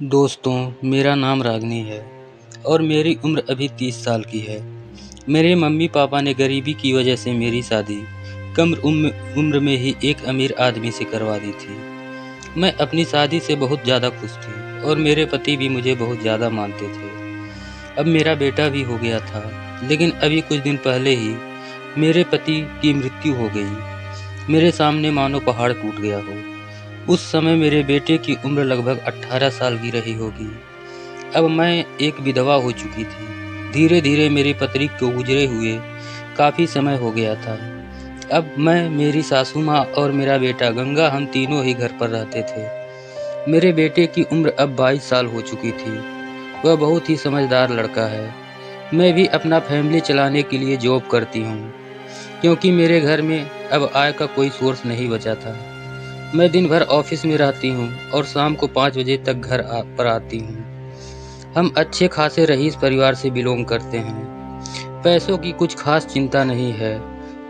दोस्तों, मेरा नाम रागनी है और मेरी उम्र अभी 30 साल की है। मेरे मम्मी-पापा ने गरीबी की वजह से मेरी शादी कम उम्र में ही एक अमीर आदमी से करवा दी थी। मैं अपनी शादी से बहुत ज़्यादा खुश थी और मेरे पति भी मुझे बहुत ज़्यादा मानते थे। अब मेरा बेटा भी हो गया था, लेकिन अभी कुछ दिन पहले ही मेरे पति की मृत्यु हो गई। मेरे सामने मानो पहाड़ टूट गया हो। उस समय मेरे बेटे की उम्र लगभग 18 साल की रही होगी। अब मैं एक विधवा हो चुकी थी। धीरे-धीरे मेरी पत्नी को गुजरे हुए काफ़ी समय हो गया था। अब मैं, मेरी सासू माँ और मेरा बेटा गंगा, हम तीनों ही घर पर रहते थे। मेरे बेटे की उम्र अब 22 साल हो चुकी थी। वह बहुत ही समझदार लड़का है। मैं भी अपना फैमिली चलाने के लिए जॉब करती हूँ, क्योंकि मेरे घर में अब आय का कोई सोर्स नहीं बचा था। मैं दिन भर ऑफिस में रहती हूँ और शाम को 5 बजे तक घर पर आती हूँ। हम अच्छे खासे रईस परिवार से बिलोंग करते हैं। पैसों की कुछ खास चिंता नहीं है,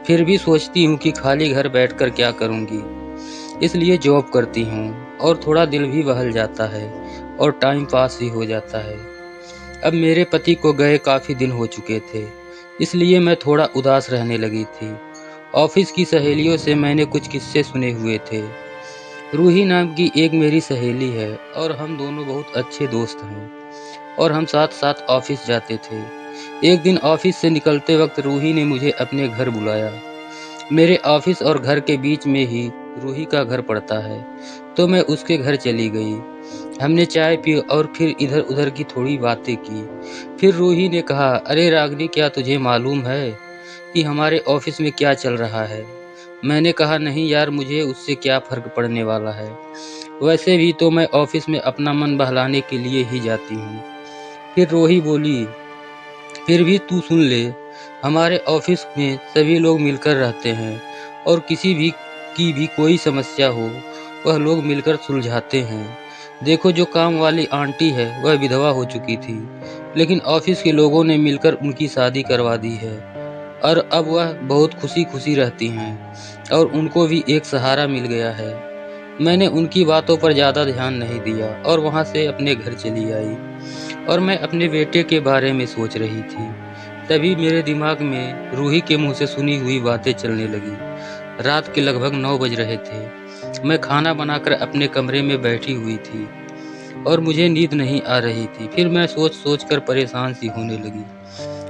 फिर भी सोचती हूँ कि खाली घर बैठकर क्या करूँगी। इसलिए जॉब करती हूँ और थोड़ा दिल भी बहल जाता है और टाइम पास भी हो जाता है। अब मेरे पति को गए काफ़ी दिन हो चुके थे, इसलिए मैं थोड़ा उदास रहने लगी थी। ऑफिस की सहेलियों से मैंने कुछ किस्से सुने हुए थे। रूही नाम की एक मेरी सहेली है और हम दोनों बहुत अच्छे दोस्त हैं और हम साथ-साथ ऑफिस जाते थे। एक दिन ऑफिस से निकलते वक्त रूही ने मुझे अपने घर बुलाया। मेरे ऑफिस और घर के बीच में ही रूही का घर पड़ता है, तो मैं उसके घर चली गई। हमने चाय पी और फिर इधर-उधर की थोड़ी बातें की। फिर रूही ने कहा, "अरे रागिनी, क्या तुझे मालूम है कि हमारे ऑफिस में क्या चल रहा है?" मैंने कहा, "नहीं यार, मुझे उससे क्या फ़र्क पड़ने वाला है। वैसे भी तो मैं ऑफिस में अपना मन बहलाने के लिए ही जाती हूँ।" फिर रूही बोली, "फिर भी तू सुन ले, हमारे ऑफिस में सभी लोग मिलकर रहते हैं और किसी भी की भी कोई समस्या हो, वह लोग मिलकर सुलझाते हैं। देखो, जो काम वाली आंटी है, वह विधवा हो चुकी थी, लेकिन ऑफिस के लोगों ने मिलकर उनकी शादी करवा दी है और अब वह बहुत खुशी-खुशी रहती हैं और उनको भी एक सहारा मिल गया है।" मैंने उनकी बातों पर ज़्यादा ध्यान नहीं दिया और वहाँ से अपने घर चली आई और मैं अपने बेटे के बारे में सोच रही थी। तभी मेरे दिमाग में रूही के मुँह से सुनी हुई बातें चलने लगी। रात के लगभग 9 बज रहे थे। मैं खाना बनाकर अपने कमरे में बैठी हुई थी और मुझे नींद नहीं आ रही थी। फिर मैं सोच-सोच कर परेशान सी होने लगी।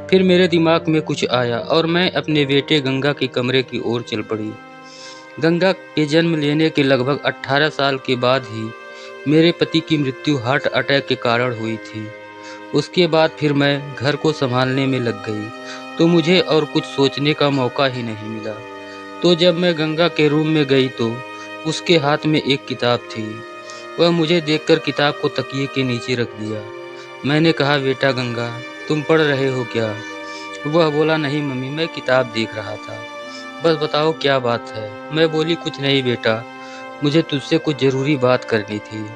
फिर मेरे दिमाग में कुछ आया और मैं अपने बेटे गंगा के कमरे की ओर चल पड़ी। गंगा के जन्म लेने के लगभग 18 साल के बाद ही मेरे पति की मृत्यु हार्ट अटैक के कारण हुई थी। उसके बाद फिर मैं घर को संभालने में लग गई, तो मुझे और कुछ सोचने का मौका ही नहीं मिला। तो जब मैं गंगा के रूम में गई तो उसके हाथ में एक किताब थी। वह मुझे देखकर किताब को तकिए के नीचे रख दिया। मैंने कहा, "बेटा गंगा, तुम पढ़ रहे हो क्या?" वह बोला, "नहीं मम्मी, मैं किताब देख रहा था। बस बताओ क्या बात है?" मैं बोली, "कुछ नहीं बेटा, मुझे तुझसे कुछ ज़रूरी बात करनी थी।"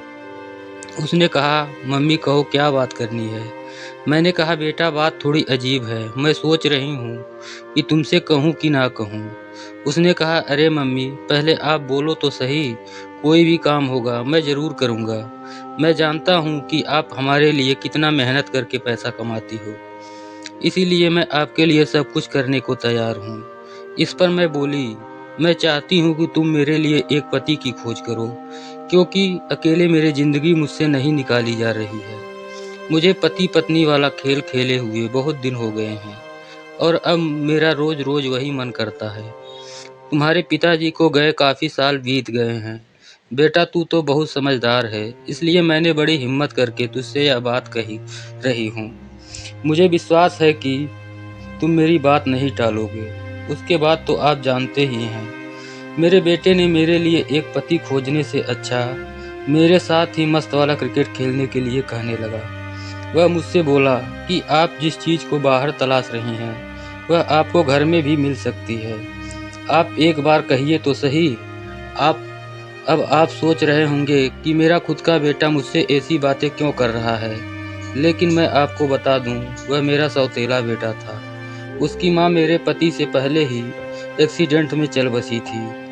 उसने कहा, "मम्मी कहो, क्या बात करनी है?" मैंने कहा, "बेटा, बात थोड़ी अजीब है। मैं सोच रही हूँ कि तुमसे कहूँ कि ना कहूँ।" उसने कहा, "अरे मम्मी, पहले आप बोलो तो सही। कोई भी काम होगा मैं ज़रूर करूँगा। मैं जानता हूँ कि आप हमारे लिए कितना मेहनत करके पैसा कमाती हो। इसीलिए मैं आपके लिए सब कुछ करने को तैयार हूँ।" इस पर मैं बोली, "मैं चाहती हूँ कि तुम मेरे लिए एक पति की खोज करो, क्योंकि अकेले मेरी ज़िंदगी मुझसे नहीं निकाली जा रही है। मुझे पति-पत्नी वाला खेल खेले हुए बहुत दिन हो गए हैं और अब मेरा रोज़-रोज़ वही मन करता है। तुम्हारे पिताजी को गए काफ़ी साल बीत गए हैं। बेटा, तू तो बहुत समझदार है, इसलिए मैंने बड़ी हिम्मत करके तुझसे यह बात कही रही हूँ। मुझे विश्वास है कि तुम मेरी बात नहीं टालोगे। उसके बाद तो आप जानते ही हैं, मेरे बेटे ने मेरे लिए एक पति खोजने से अच्छा मेरे साथ ही मस्त वाला क्रिकेट खेलने के लिए कहने लगा। वह मुझसे बोला कि आप जिस चीज़ को बाहर तलाश रही हैं, वह आपको घर में भी मिल सकती है। आप एक बार कहिए तो सही। आप अब आप सोच रहे होंगे कि मेरा खुद का बेटा मुझसे ऐसी बातें क्यों कर रहा है, लेकिन मैं आपको बता दूँ, वह मेरा सौतेला बेटा था। उसकी माँ मेरे पति से पहले ही एक्सीडेंट में चल बसी थी।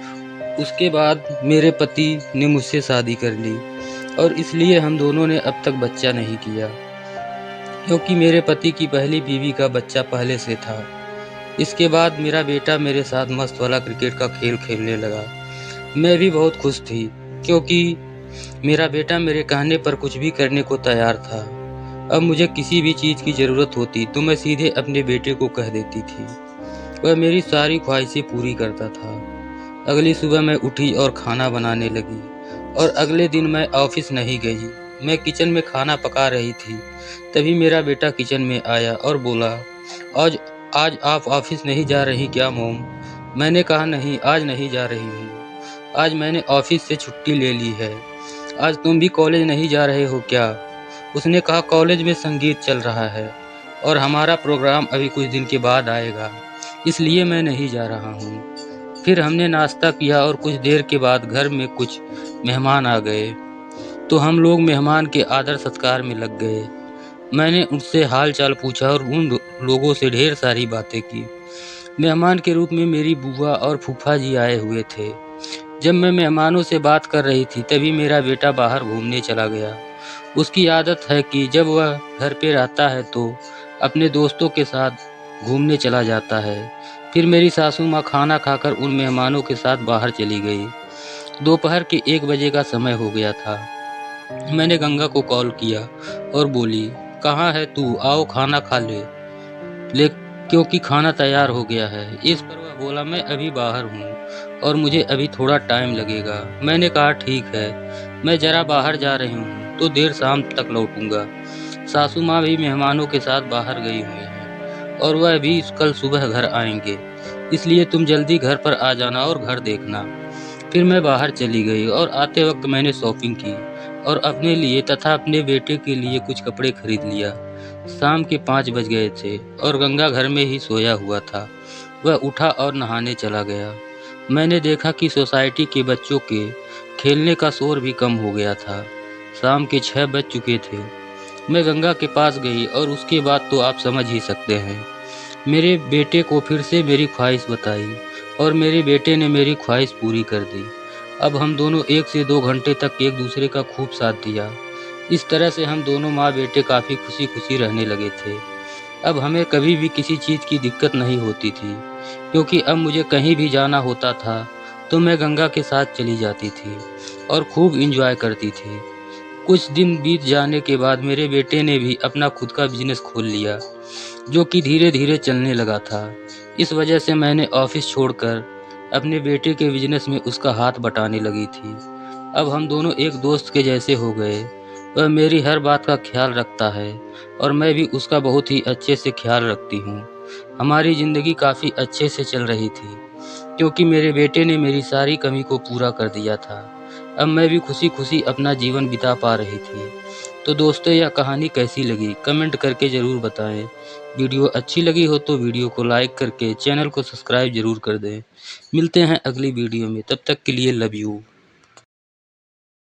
उसके बाद मेरे पति ने मुझसे शादी कर ली और इसलिए हम दोनों ने अब तक बच्चा नहीं किया, क्योंकि मेरे पति की पहली बीवी का बच्चा पहले से था। इसके बाद मेरा बेटा मेरे साथ मस्त वाला क्रिकेट का खेल खेलने लगा। मैं भी बहुत खुश थी, क्योंकि मेरा बेटा मेरे कहने पर कुछ भी करने को तैयार था। अब मुझे किसी भी चीज़ की ज़रूरत होती तो मैं सीधे अपने बेटे को कह देती थी। वह मेरी सारी ख्वाहिशें पूरी करता था। अगली सुबह मैं उठी और खाना बनाने लगी, और अगले दिन मैं ऑफिस नहीं गई। मैं किचन में खाना पका रही थी, तभी मेरा बेटा किचन में आया और बोला, आज आज आप ऑफिस नहीं जा रही क्या मॉम? मैंने कहा, नहीं, आज नहीं जा रही हूँ। आज मैंने ऑफिस से छुट्टी ले ली है। आज तुम भी कॉलेज नहीं जा रहे हो क्या? उसने कहा, कॉलेज में संगीत चल रहा है और हमारा प्रोग्राम अभी कुछ दिन के बाद आएगा, इसलिए मैं नहीं जा रहा हूँ। फिर हमने नाश्ता किया और कुछ देर के बाद घर में कुछ मेहमान आ गए, तो हम लोग मेहमान के आदर सत्कार में लग गए। मैंने उनसे हाल चाल पूछा और उन लोगों से ढेर सारी बातें की। मेहमान के रूप में मेरी बुआ और फूफा जी आए हुए थे। जब मैं मेहमानों से बात कर रही थी, तभी मेरा बेटा बाहर घूमने चला गया। उसकी आदत है कि जब वह घर पे रहता है तो अपने दोस्तों के साथ घूमने चला जाता है। फिर मेरी सासू माँ खाना खाकर उन मेहमानों के साथ बाहर चली गई। दोपहर के 1 बजे का समय हो गया था। मैंने गंगा को कॉल किया और बोली, कहाँ है तू? आओ खाना खा ले क्योंकि खाना तैयार हो गया है। इस पर वह बोला, मैं अभी बाहर हूँ और मुझे अभी थोड़ा टाइम लगेगा। मैंने कहा, ठीक है, मैं जरा बाहर जा रही हूँ तो देर शाम तक लौटूंगा। सासू माँ भी मेहमानों के साथ बाहर गई हुई हैं और वह भी कल सुबह घर आएंगे, इसलिए तुम जल्दी घर पर आ जाना और घर देखना। फिर मैं बाहर चली गई और आते वक्त मैंने शॉपिंग की और अपने लिए तथा अपने बेटे के लिए कुछ कपड़े खरीद लिया। शाम के 5 बज गए थे और गंगा घर में ही सोया हुआ था। वह उठा और नहाने चला गया। मैंने देखा कि सोसाइटी के बच्चों के खेलने का शोर भी कम हो गया था। शाम के 6 बज चुके थे। मैं गंगा के पास गई और उसके बाद तो आप समझ ही सकते हैं। मेरे बेटे को फिर से मेरी ख्वाहिश बताई और मेरे बेटे ने मेरी ख्वाहिश पूरी कर दी। अब हम दोनों 1 से 2 घंटे तक एक दूसरे का खूब साथ दिया। इस तरह से हम दोनों माँ बेटे काफ़ी खुशी खुशी रहने लगे थे। अब हमें कभी भी किसी चीज़ की दिक्कत नहीं होती थी, क्योंकि अब मुझे कहीं भी जाना होता था तो मैं गंगा के साथ चली जाती थी और खूब एंजॉय करती थी। कुछ दिन बीत जाने के बाद मेरे बेटे ने भी अपना खुद का बिजनेस खोल लिया, जो कि धीरे धीरे चलने लगा था। इस वजह से मैंने ऑफिस छोड़कर अपने बेटे के बिजनेस में उसका हाथ बटाने लगी थी। अब हम दोनों एक दोस्त के जैसे हो गए। वह मेरी हर बात का ख्याल रखता है और मैं भी उसका बहुत ही अच्छे से ख्याल रखती हूँ। हमारी ज़िंदगी काफ़ी अच्छे से चल रही थी, क्योंकि मेरे बेटे ने मेरी सारी कमी को पूरा कर दिया था। अब मैं भी खुशी खुशी अपना जीवन बिता पा रही थी। तो दोस्तों, यह कहानी कैसी लगी कमेंट करके ज़रूर बताएं। वीडियो अच्छी लगी हो तो वीडियो को लाइक करके चैनल को सब्सक्राइब ज़रूर कर दें। मिलते हैं अगली वीडियो में, तब तक के लिए लव यू।